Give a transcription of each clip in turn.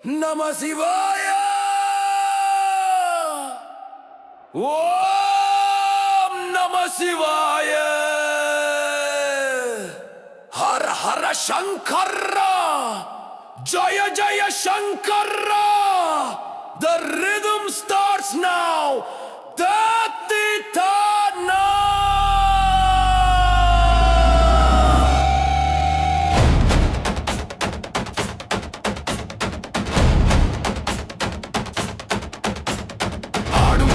Namah Shivaya. Om Namah Shivaya. Har Har Shankara. Jaya Jaya Shankara. The rhythm starts now. Tatitana.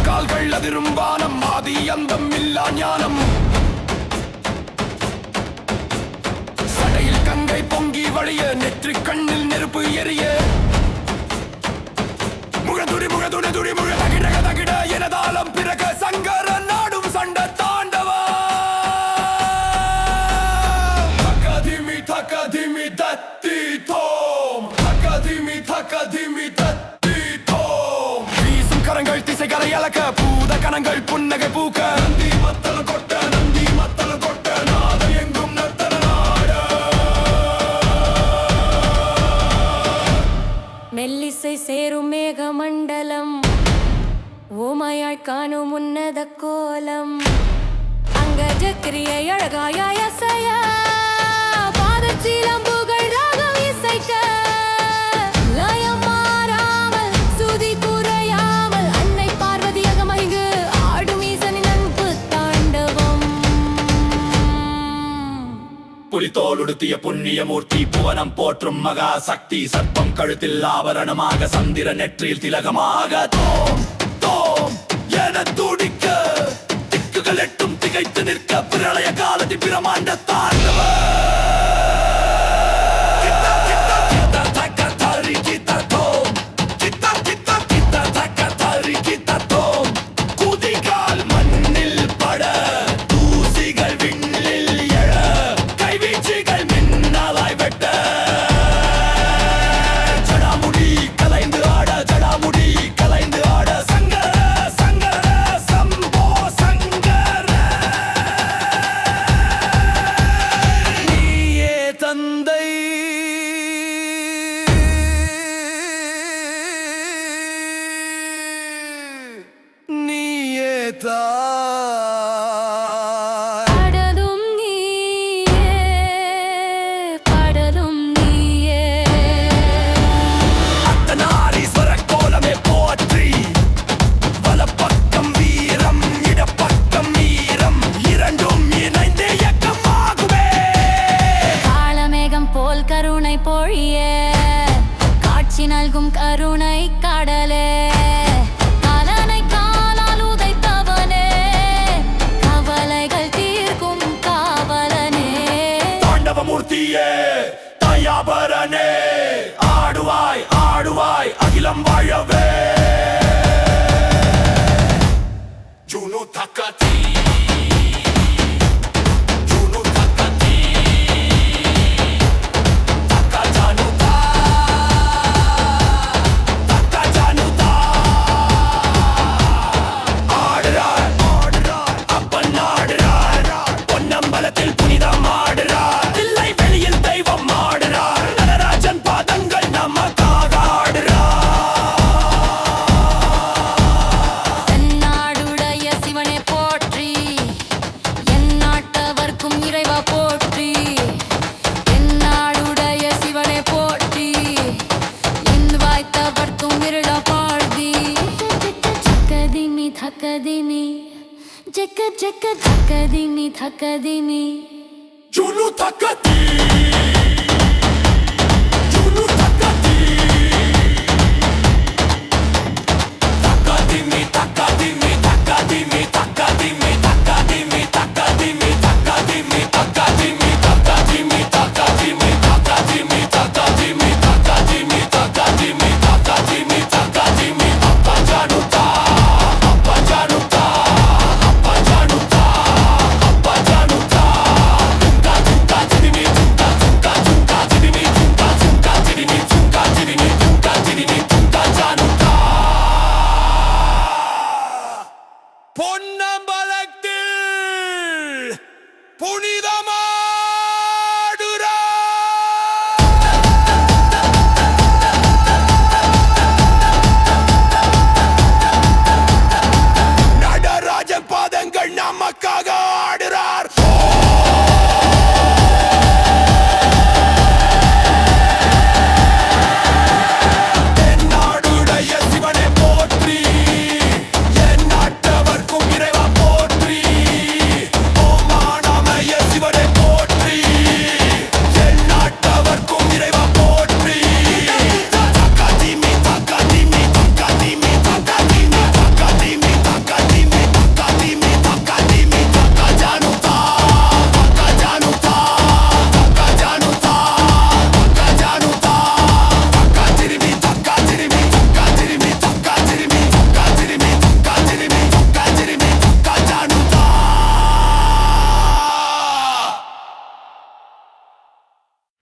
கால்கள் அதிரும் வானம் ஆதி அந்தம் இல்லா ஞானம் சடையில் கங்கை பொங்கி வழிய நெற்றி கண்ணில் நெருப்பு எரிய முகதுடி முகதுடி துடி முக தகிட தகிட எனதாலம் பிறக சங்கர நாடும் சண்ட தாண்டவா தக்கதிமி தத்தி தோம் தக்கதிமி தத்தி தோம் வீசும் கரங்கள் திசைகளை அலக்க பூத கணங்கள் புன்னகை பூக்க நந்தி மத்தளம் கொட்ட நாத எங்கும் நர்த்தன நாட மெல்லிசை சேரும் மேக மண்டலம் ஓமையாய் காணும் உன்னத கோலம் அங்கஜ கிரியை அழகாய அசைய பாதச்சீலம் புகழ் ராகம் இசைக்க லயம் மாறாமல் சுதி குறையாமல் அன்னை பார்வதி அகமகிங்கு ஆடும் ஈசனின் அன்பு தாண்டவம் புலித்தோல் உடுத்திய புண்ணிய மூர்த்தி புவனம் போற்றும் மகா சக்தி சர்ப்பம் கழுத்தில் ஆபரணமாக சந்திர நெற்றியில் திலகமாக தோம் தோம் என துடிக்க திக்குகள் எட்டும் திகைத்து நிற்க பிரளய காலத்தி பிரமாண்ட தாண்டவ குதிகால் மண்ணில் பட தூசிகள் விண்ணில் எழ கைவீச்சுகள் மின்னலாய் வெட்ட ஜடாமுடி கலைந்து ஆட சங்கர சங்கர சம்போ சங்கர நீயே தந்தை நீயே தாய் பாடலும் நீயே பாடலும் நீயே அர்த்தநாரீஸ்வர கோலமே போற்றி வலப்பக்கம் வீரம் இடப்பக்கம் ஈரம் இரண்டும் இணைந்து இயக்கமாகுமே காளமேகம் போல் கருணை பொழிய காட்சி நல்கும் கருணை கடலே காலனை காலால் உதைத்தவனே கவலைகள் தீர்க்கும் காவலனே தாண்டவமூர்த்தியே தயாபரனே ஆடுவாய் ஆடுவாய் அகிலம் வாழவே ஜுனு தக்கதி ஜுனு தக்கதி தக்க ஜானுதா தக்க ஜானுதா ஆடுறார் அப்பன் ஆடுறார் பொன்னம்பலத்தில் புனிதம் ஆடுறார் தில்லை வெளியில் தெய்வம் ஆடுறார் நடராஜன் பாதங்கள் நமக்காக ஆடுறார் தென்னாடுடைய சிவனே போற்றி எந்நாட்டவர்க்கும் இறைவா போற்றி தென்னாடுடைய சிவனே போற்றி என் வாய்த்தவர்க்கும் இருள பாழ்தி ஜக்கதிமி தக்கதிமி ஜக்க ஜக்க தக்கதிமி தக்கதிமி ஜுனு தக்கதி